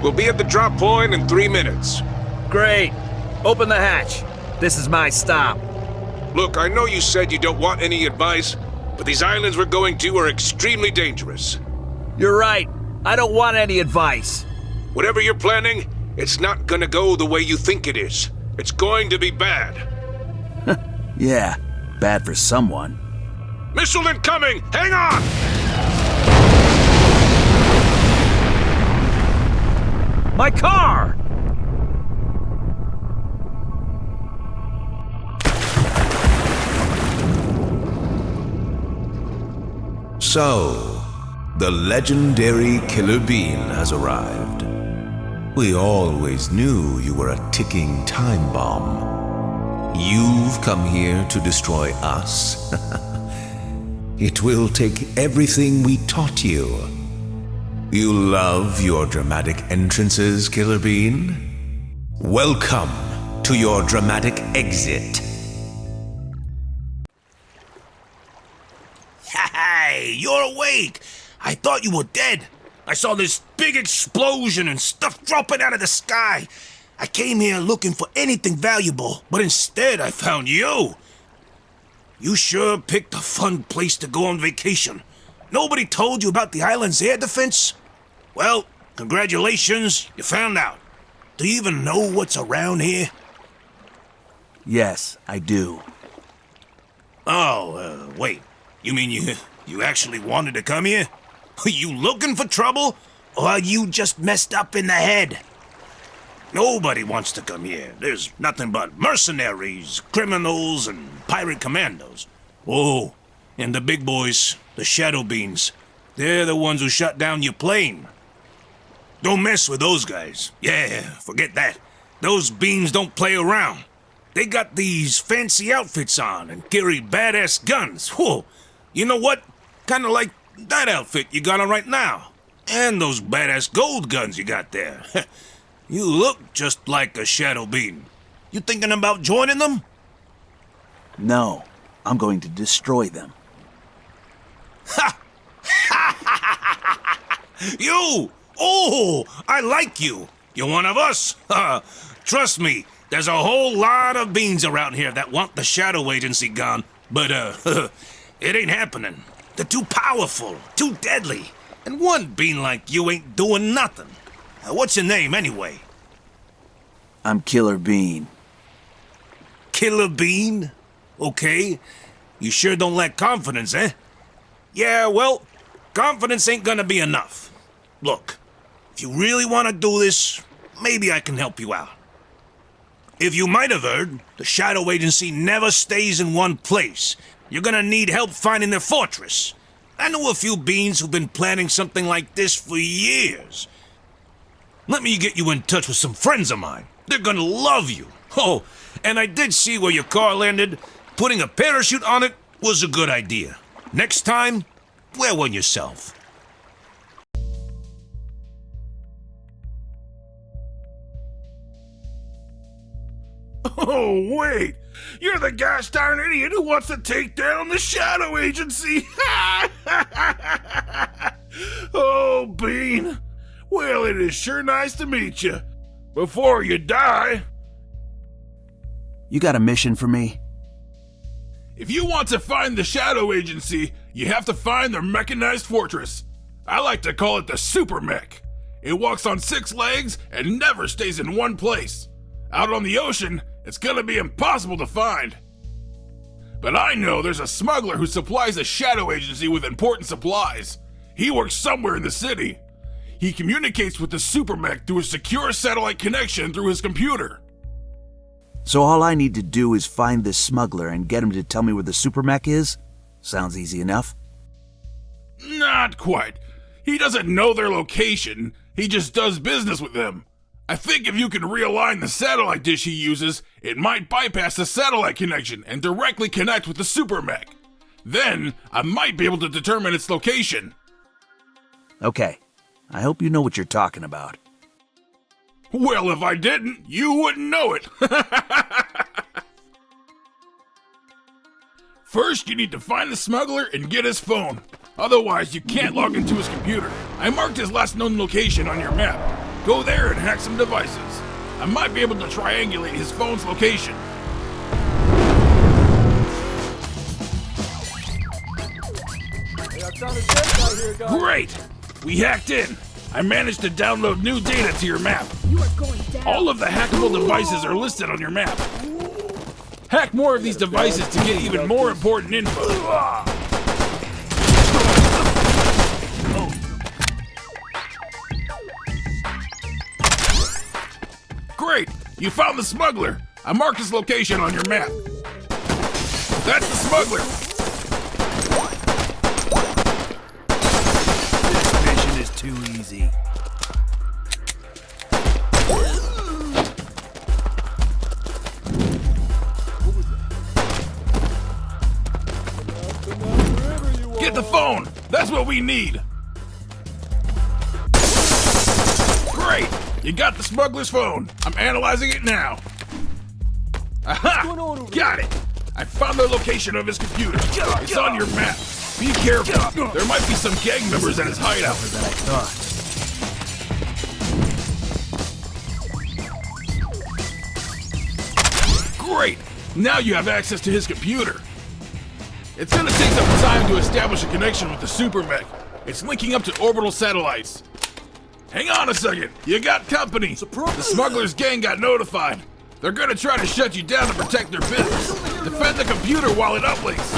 We'll be at the drop point in 3 minutes. Great. Open the hatch. This is my stop. Look, I know you said you don't want any advice, but these islands we're going to are extremely dangerous. You're right. I don't want any advice. Whatever you're planning, it's not gonna go the way you think it is. It's going to be bad. Yeah, bad for someone. Missile incoming! Hang on! My car! So, the legendary Killer Bean has arrived. We always knew you were a ticking time bomb. You've come here to destroy us? It will take everything we taught you. You love your dramatic entrances, Killer Bean? Welcome to your dramatic exit. Hey, you're awake! I thought you were dead. I saw this big explosion and stuff dropping out of the sky. I came here looking for anything valuable, but instead I found you. You sure picked a fun place to go on vacation. Nobody told you about the island's air defense? Well, congratulations, you found out. Do you even know what's around here? Yes, I do. Oh, wait. You mean you actually wanted to come here? Are you looking for trouble? Or are you just messed up in the head? Nobody wants to come here. There's nothing but mercenaries, criminals, and pirate commandos. Oh, and the big boys, the Shadow Beans. They're the ones who shut down your plane. Don't mess with those guys. Yeah, forget that. Those beans don't play around. They got these fancy outfits on and carry badass guns. Whoa, you know what? Kinda like that outfit you got on right now. And those badass gold guns you got there. You look just like a Shadow Bean. You thinking about joining them? No, I'm going to destroy them. Ha! You! Oh, I like you. You're one of us. Trust me, there's a whole lot of beans around here that want the Shadow Agency gone. But, it ain't happening. They're too powerful, too deadly. And one bean like you ain't doing nothing. What's your name, anyway? I'm Killer Bean. Killer Bean? Okay. You sure don't lack confidence, eh? Yeah, well, confidence ain't gonna be enough. Look, if you really want to do this, maybe I can help you out. If you might have heard, the Shadow Agency never stays in one place. You're gonna need help finding their fortress. I know a few beans who've been planning something like this for years. Let me get you in touch with some friends of mine. They're gonna love you. Oh, and I did see where your car landed. Putting a parachute on it was a good idea. Next time, wear one yourself. Oh, wait! You're the gosh darn idiot who wants to take down the Shadow Agency! Oh, Bean. Well, it is sure nice to meet you. Before you die... You got a mission for me? If you want to find the Shadow Agency, you have to find their mechanized fortress. I like to call it the Super Mech. It walks on 6 legs and never stays in one place. Out on the ocean, it's gonna be impossible to find. But I know there's a smuggler who supplies the Shadow Agency with important supplies. He works somewhere in the city. He communicates with the Super Mech through a secure satellite connection through his computer. So all I need to do is find this smuggler and get him to tell me where the super mech is? Sounds easy enough. Not quite. He doesn't know their location. He just does business with them. I think if you can realign the satellite dish he uses, it might bypass the satellite connection and directly connect with the Super Mech. Then, I might be able to determine its location. Okay. I hope you know what you're talking about. Well, if I didn't, you wouldn't know it. First, you need to find the smuggler and get his phone. Otherwise, you can't log into his computer. I marked his last known location on your map. Go there and hack some devices. I might be able to triangulate his phone's location. Great! We hacked in. I managed to download new data to your map. You are going down. All of the hackable devices are listed on your map. Hack more of these devices to get even more important info. Great! You found the smuggler! I marked his location on your map. That's the smuggler! This mission is too easy. Get the phone! That's what we need! Great! You got the smuggler's phone. I'm analyzing it now. Aha! Got it! I found the location of his computer. It's on your map. Be careful. There might be some gang members at his hideout. Than I thought. Great! Now you have access to his computer. It's gonna take some time to establish a connection with the super mech. It's linking up to orbital satellites. Hang on a second. You got company. The smuggler's gang got notified. They're gonna try to shut you down to protect their business. Defend the computer while it uplinks.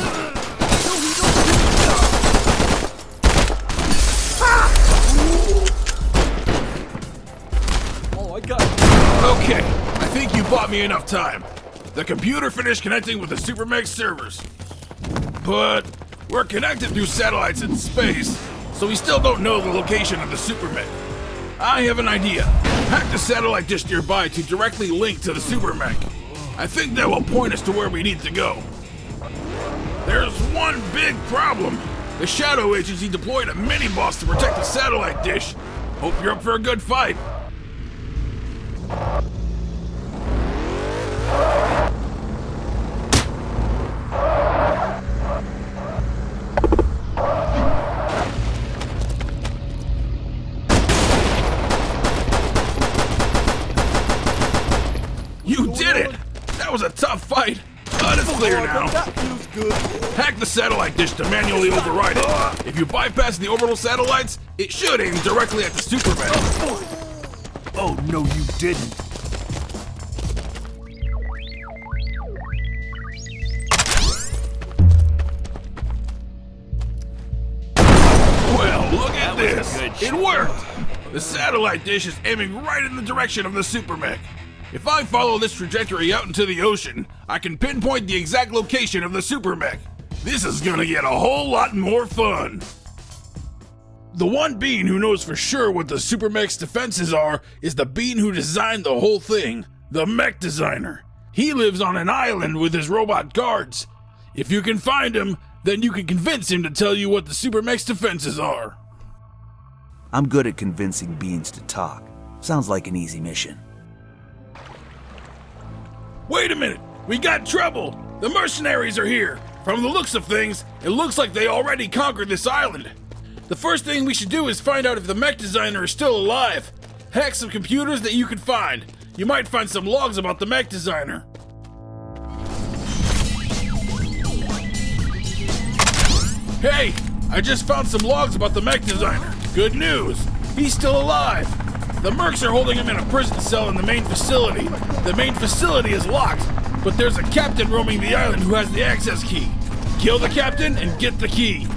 Oh, I got it. Okay, I think you bought me enough time. The computer finished connecting with the super mech servers. But we're connected through satellites in space, so we still don't know the location of the super mech. I have an idea. Hack the satellite dish nearby to directly link to the super mech. I think that will point us to where we need to go. There's one big problem. The Shadow Agency deployed a mini-boss to protect the satellite dish. Hope you're up for a good fight. You did it! That was a tough fight, but it's clear now. That feels good. Hack the satellite dish to manually override it. If you bypass the orbital satellites, it should aim directly at the super mech. Oh, no, you didn't. Well, look at this. It worked. The satellite dish is aiming right in the direction of the super mech. If I follow this trajectory out into the ocean, I can pinpoint the exact location of the super mech. This is gonna get a whole lot more fun. The one being who knows for sure what the super mech's defenses are is the being who designed the whole thing, the mech designer. He lives on an island with his robot guards. If you can find him, then you can convince him to tell you what the super mech's defenses are. I'm good at convincing beings to talk. Sounds like an easy mission. Wait a minute! We got trouble! The mercenaries are here! From the looks of things, it looks like they already conquered this island. The first thing we should do is find out if the mech designer is still alive. Hack some computers that you can find. You might find some logs about the mech designer. Hey! I just found some logs about the mech designer. Good news! He's still alive! The mercs are holding him in a prison cell in the main facility. The main facility is locked, but there's a captain roaming the island who has the access key. Kill the captain and get the key.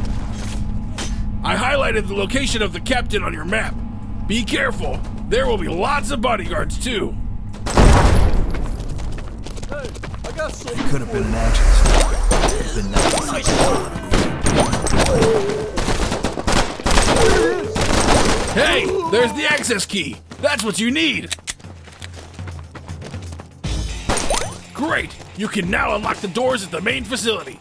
I highlighted the location of the captain on your map. Be careful. There will be lots of bodyguards too. Hey, I got some. Could have been an action star. Could have been Hey, there's the access key. That's what you need. Great. You can now unlock the doors at the main facility.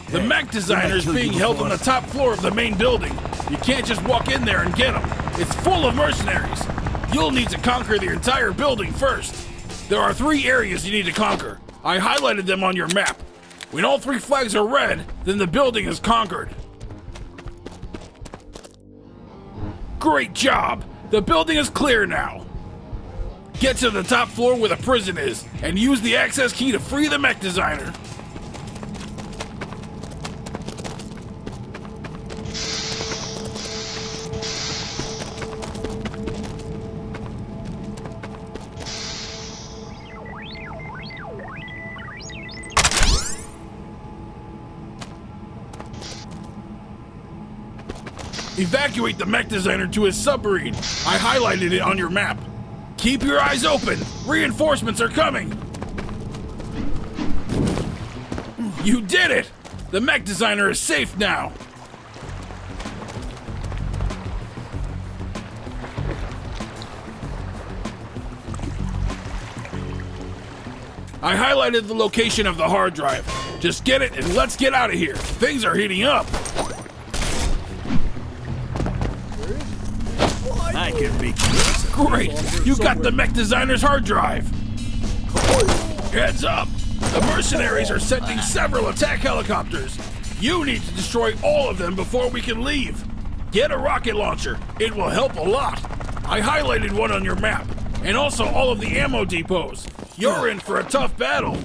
The mech designer is being held on the top floor of the main building. You can't just walk in there and get him. It's full of mercenaries. You'll need to conquer the entire building first. There are 3 areas you need to conquer. I highlighted them on your map. When all 3 flags are red, then the building is conquered. Great job! The building is clear now. Get to the top floor where the prison is, and use the access key to free the mech designer. Evacuate the mech designer to his submarine. I highlighted it on your map. Keep your eyes open. Reinforcements are coming. You did it! The mech designer is safe now. I highlighted the location of the hard drive. Just get it and let's get out of here. Things are heating up. I can be. Great! You got the mech designer's hard drive! Heads up! The mercenaries are sending several attack helicopters! You need to destroy all of them before we can leave! Get a rocket launcher, it will help a lot! I highlighted one on your map, and also all of the ammo depots! You're in for a tough battle!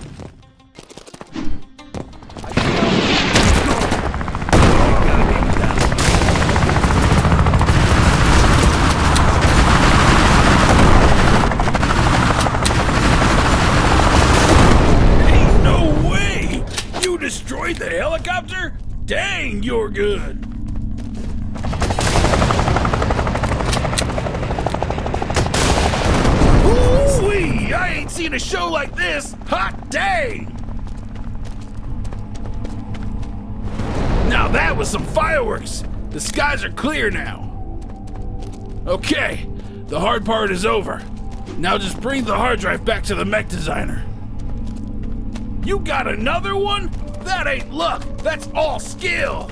Destroyed the helicopter? Dang, you're good! Ooh-wee! I ain't seen a show like this! Hot dang! Now that was some fireworks! The skies are clear now. Okay, the hard part is over. Now just bring the hard drive back to the mech designer. You got another one? That ain't luck, that's all skill!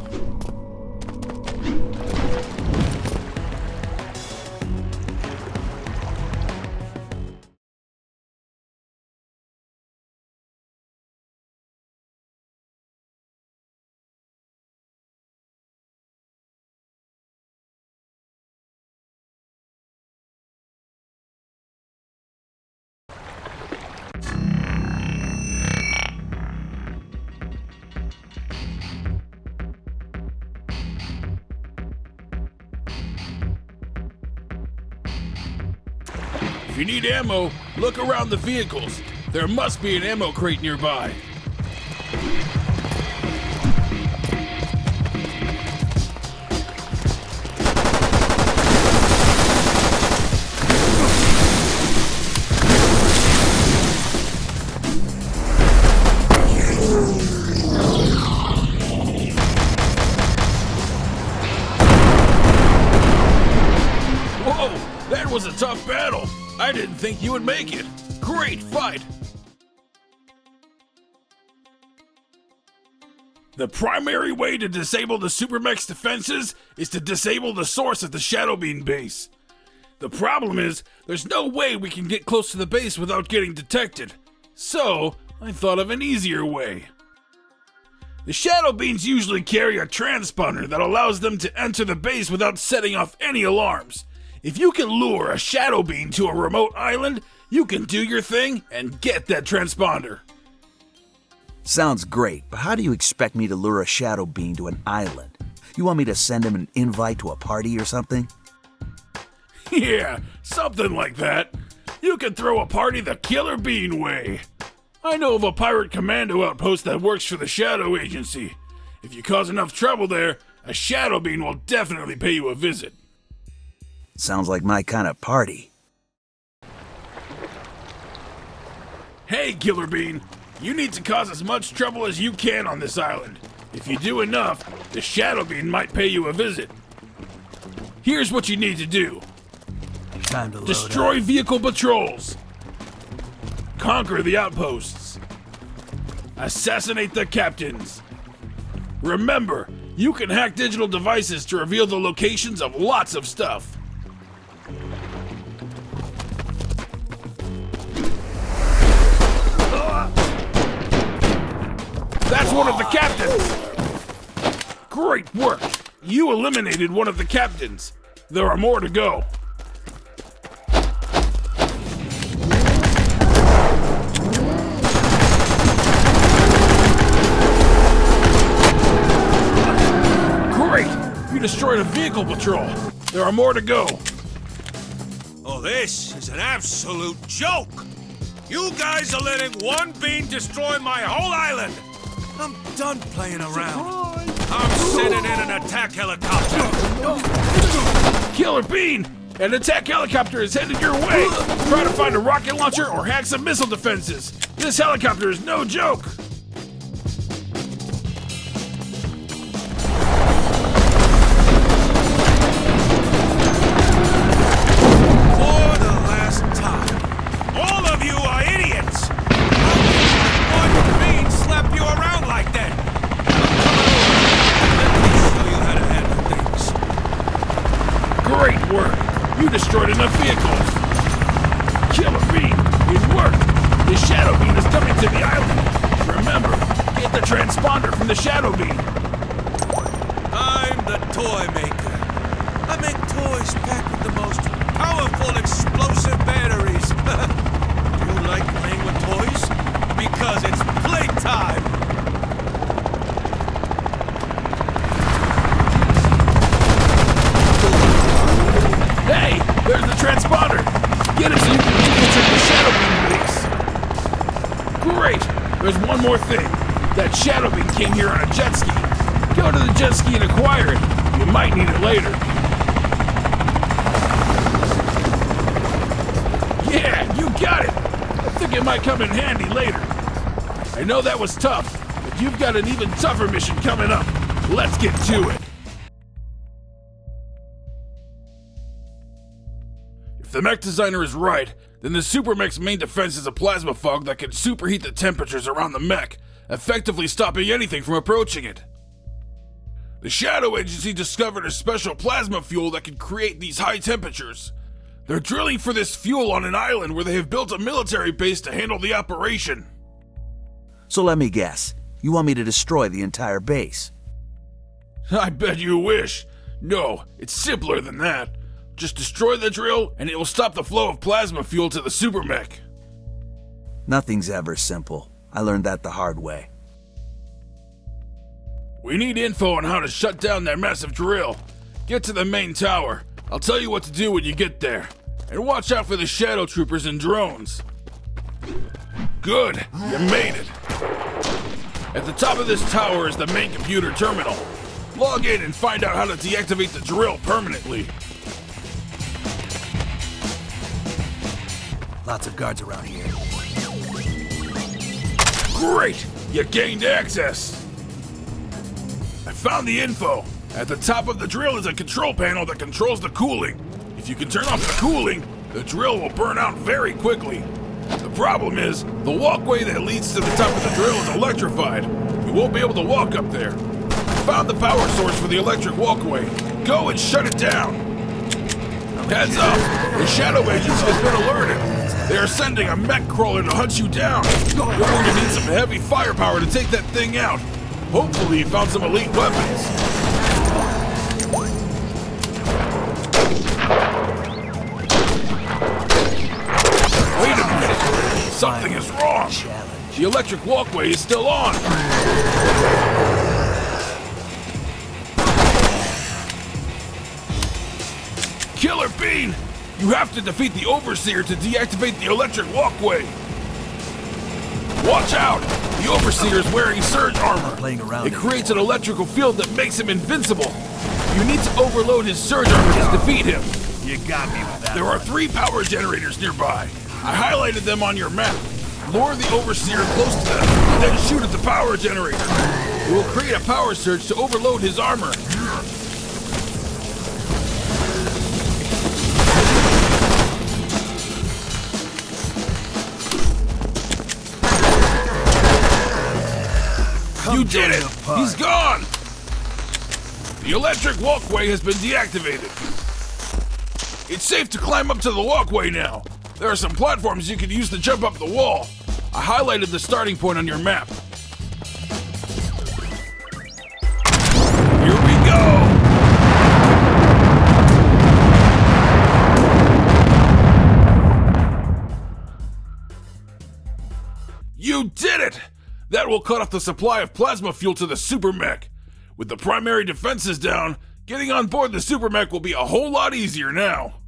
If you need ammo, look around the vehicles. There must be an ammo crate nearby. Whoa, that was a tough battle. I didn't think you would make it. Great fight! The primary way to disable the Super Mech's defenses is to disable the source at the Shadow Bean base. The problem is, there's no way we can get close to the base without getting detected. So, I thought of an easier way. The Shadow Beans usually carry a transponder that allows them to enter the base without setting off any alarms. If you can lure a Shadow Bean to a remote island, you can do your thing and get that transponder. Sounds great, but how do you expect me to lure a Shadow Bean to an island? You want me to send him an invite to a party or something? Yeah, something like that. You can throw a party the Killer Bean way. I know of a pirate commando outpost that works for the Shadow Agency. If you cause enough trouble there, a Shadow Bean will definitely pay you a visit. Sounds like my kind of party. Hey, Killer Bean, you need to cause as much trouble as you can on this island. If you do enough, the Shadow Bean might pay you a visit. Here's what you need to do. Time to load Destroy vehicle patrols. Conquer the outposts. Assassinate the captains. Remember, you can hack digital devices to reveal the locations of lots of stuff. That's one of the captains! Great work! You eliminated one of the captains. There are more to go. destroyed a vehicle patrol. There are more to go. Oh, this is an absolute joke! You guys are letting one bean destroy my whole island! I'm done playing around. I'm sending in an attack helicopter. Killer Bean! An attack helicopter is headed your way! Try to find a rocket launcher or hack some missile defenses. This helicopter is no joke! For the last time, all of you are idiots! How can one bean slap you around like that? I'm coming over. Let me show you how to handle things. Great work! You destroyed enough vehicles! Killer Bean, it worked! The Shadow Bean is coming to the island! Remember, get the transponder from the Shadow Bean! I'm the toy maker. I make toys packed with the most powerful explosive batteries. Do you like playing with toys? Because it's playtime! Hey, there's the transponder! Get it so you can infiltrate the Shadow Bean base! Great! There's one more thing. That Shadow Bean came here on a jet ski. Go to the jet ski and acquire it. You might need it later. Yeah, you got it! I think it might come in handy later. I know that was tough, but you've got an even tougher mission coming up. Let's get to it. If the mech designer is right, then the Super Mech's main defense is a plasma fog that can superheat the temperatures around the mech, effectively stopping anything from approaching it. The Shadow Agency discovered a special plasma fuel that can create these high temperatures. They're drilling for this fuel on an island where they have built a military base to handle the operation. So let me guess. You want me to destroy the entire base? I bet you wish. No, it's simpler than that. Just destroy the drill, and it will stop the flow of plasma fuel to the Super Mech. Nothing's ever simple. I learned that the hard way. We need info on how to shut down that massive drill. Get to the main tower. I'll tell you what to do when you get there. And watch out for the shadow troopers and drones. Good, you made it. At the top of this tower is the main computer terminal. Log in and find out how to deactivate the drill permanently. Lots of guards around here. Great! You gained access! I found the info. At the top of the drill is a control panel that controls the cooling. If you can turn off the cooling, the drill will burn out very quickly. The problem is, the walkway that leads to the top of the drill is electrified. You won't be able to walk up there. I found the power source for the electric walkway. Go and shut it down. Heads up! The Shadow Agency has been alerted. They are sending a mech crawler to hunt you down. You're going to need some heavy firepower to take that thing out. Hopefully you found some elite weapons. Wait a minute. Something is wrong. The electric walkway is still on. Killer Bean! You have to defeat the Overseer to deactivate the electric walkway. Watch out! The Overseer is wearing surge armor. It creates an electrical field that makes him invincible. You need to overload his surge armor to defeat him. You got me with that. There are 3 power generators nearby. I highlighted them on your map. Lure the Overseer close to them, and then shoot at the power generator. It will create a power surge to overload his armor. You did it! He's gone! The electric walkway has been deactivated. It's safe to climb up to the walkway now. There are some platforms you can use to jump up the wall. I highlighted the starting point on your map. Here we go! You did it! That will cut off the supply of plasma fuel to the Super Mech. With the primary defenses down, Getting on board the super mech will be a whole lot easier now.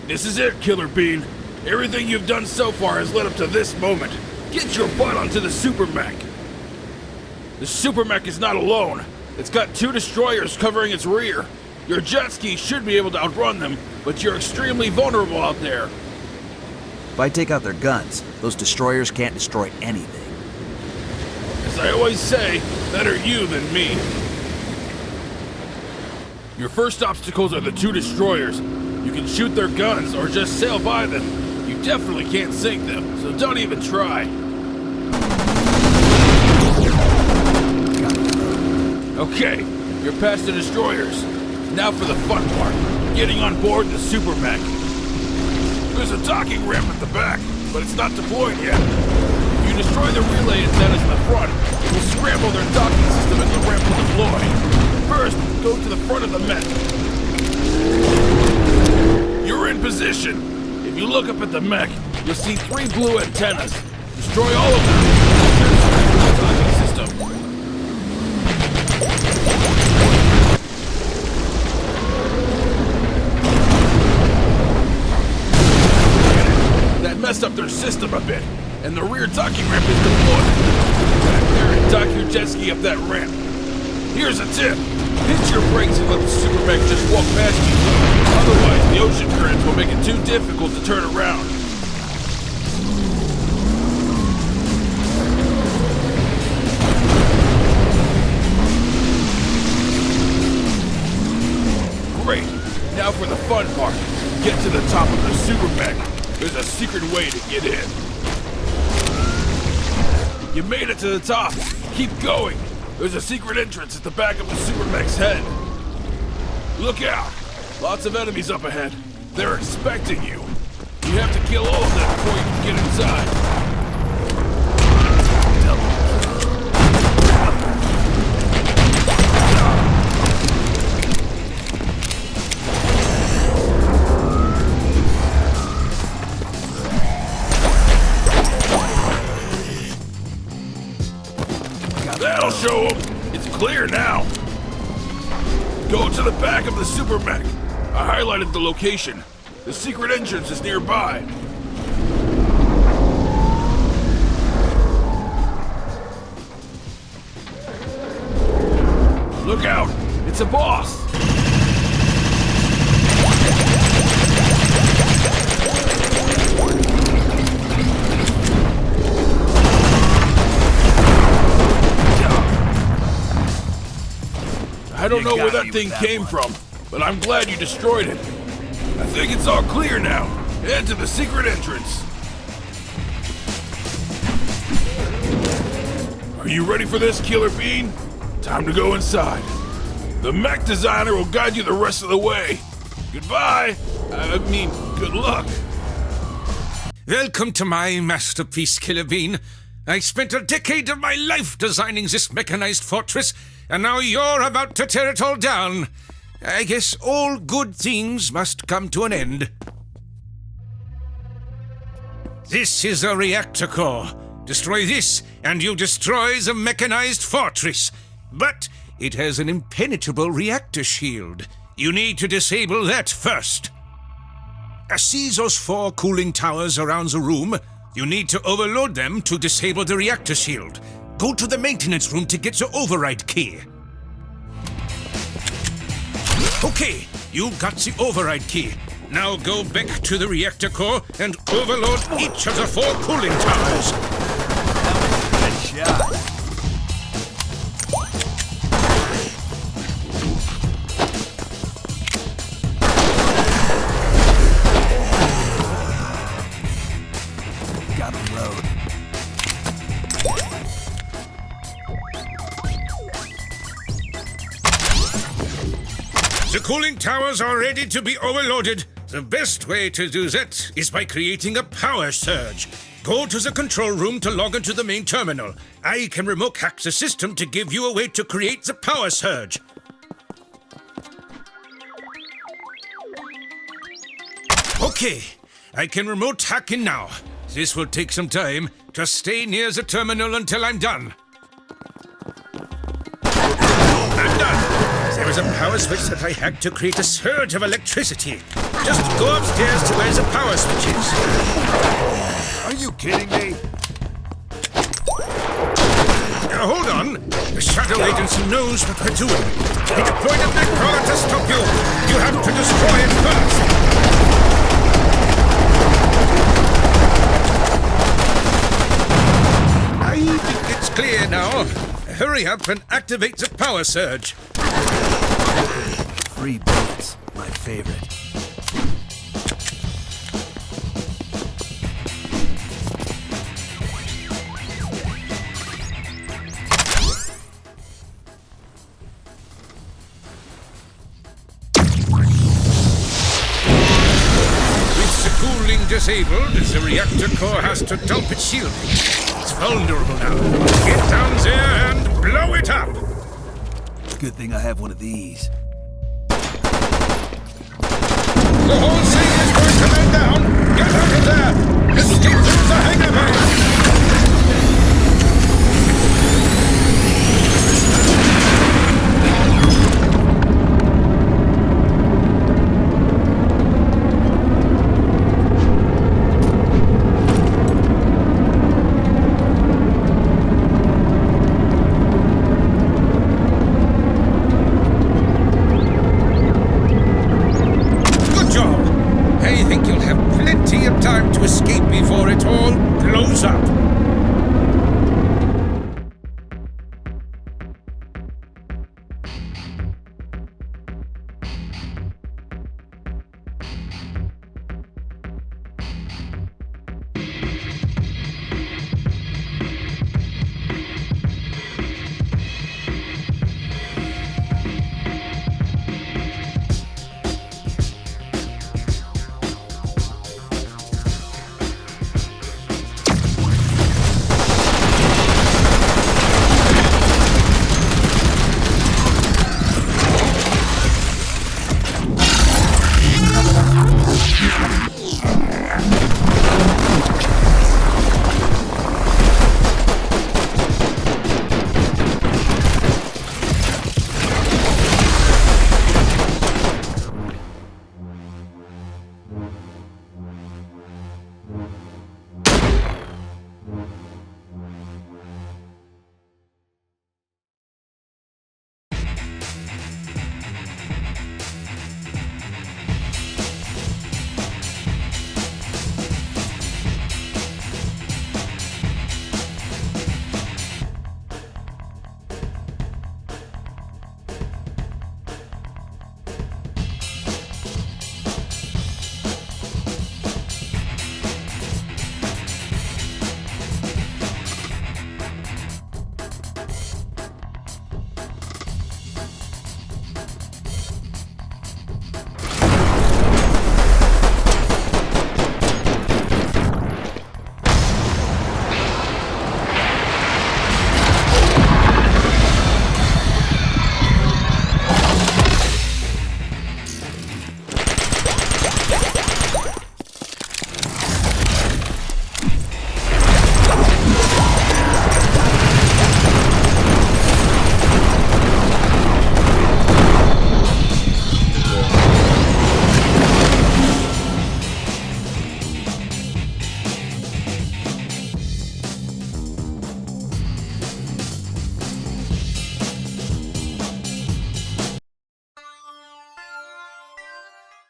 This is it, Killer Bean. Everything you've done so far has led up to this moment. Get your butt onto the super mech. The super mech is not alone. It's got 2 destroyers covering its rear. Your jet ski should be able to outrun them, but you're extremely vulnerable out there. If I take out their guns, those destroyers can't destroy anything. As I always say, better you than me. Your first obstacles are the 2 destroyers. You can shoot their guns or just sail by them. You definitely can't sink them, so don't even try. Okay, you're past the destroyers. Now for the fun part, getting on board the super mech. There's a docking ramp at the back, but it's not deployed yet. If you destroy the relay antennas in the front, it will scramble their docking system as the ramp will deploy. First, go to the front of the mech. You're in position. If you look up at the mech, you'll see 3 blue antennas. Destroy all of them. The docking system. That messed up their system a bit, and the rear docking ramp is deployed. Back there and dock your jet ski up that ramp. Here's a tip. Hit your brakes and let the super mech just walk past you. Otherwise, the ocean currents will make it too difficult to turn around. Great. Now for the fun part. Get to the top of the super mech. There's a secret way to get in. You made it to the top. Keep going. There's a secret entrance at the back of the super mech's head. Look out! Lots of enemies up ahead. They're expecting you. You have to kill all of them before you can get inside. That'll show them. It's clear now. Go to the back of the super mech. I highlighted the location. The secret entrance is nearby. Look out! It's a boss! I don't know where that thing came from, but I'm glad you destroyed it. I think it's all clear now. Head to the secret entrance. Are you ready for this, Killer Bean? Time to go inside. The mech designer will guide you the rest of the way. Goodbye. Good luck. Welcome to my masterpiece, Killer Bean. I spent a decade of my life designing this mechanized fortress, and now you're about to tear it all down. I guess all good things must come to an end. This is a reactor core. Destroy this, and you destroy the mechanized fortress. But it has an impenetrable reactor shield. You need to disable that first. See those 4 cooling towers around the room? You need to overload them to disable the reactor shield. Go to the maintenance room to get the override key. Okay, you got the override key. Now go back to the reactor core and overload each of the 4 cooling towers. Good shot. Got him load. The cooling towers are ready to be overloaded. The best way to do that is by creating a power surge. Go to the control room to log into the main terminal. I can remote hack the system to give you a way to create the power surge. Okay, I can remote hack in now. This will take some time. Just stay near the terminal until I'm done. I'm done. There is a power switch that I hacked to create a surge of electricity. Just go upstairs to where the power switch is. Are you kidding me? Hold on. The Shadow Agency knows what we're doing. They deployed a big crawler to stop you. You have to destroy it first. I think it's clear now. Hurry up and activate the power surge. Free bullets, my favorite. With the cooling disabled, the reactor core has to dump its shielding. It's vulnerable now. Get down there and blow it up! Good thing I have one of these. The whole thing is going to melt down! Get out of there! Escape through the hangar bay!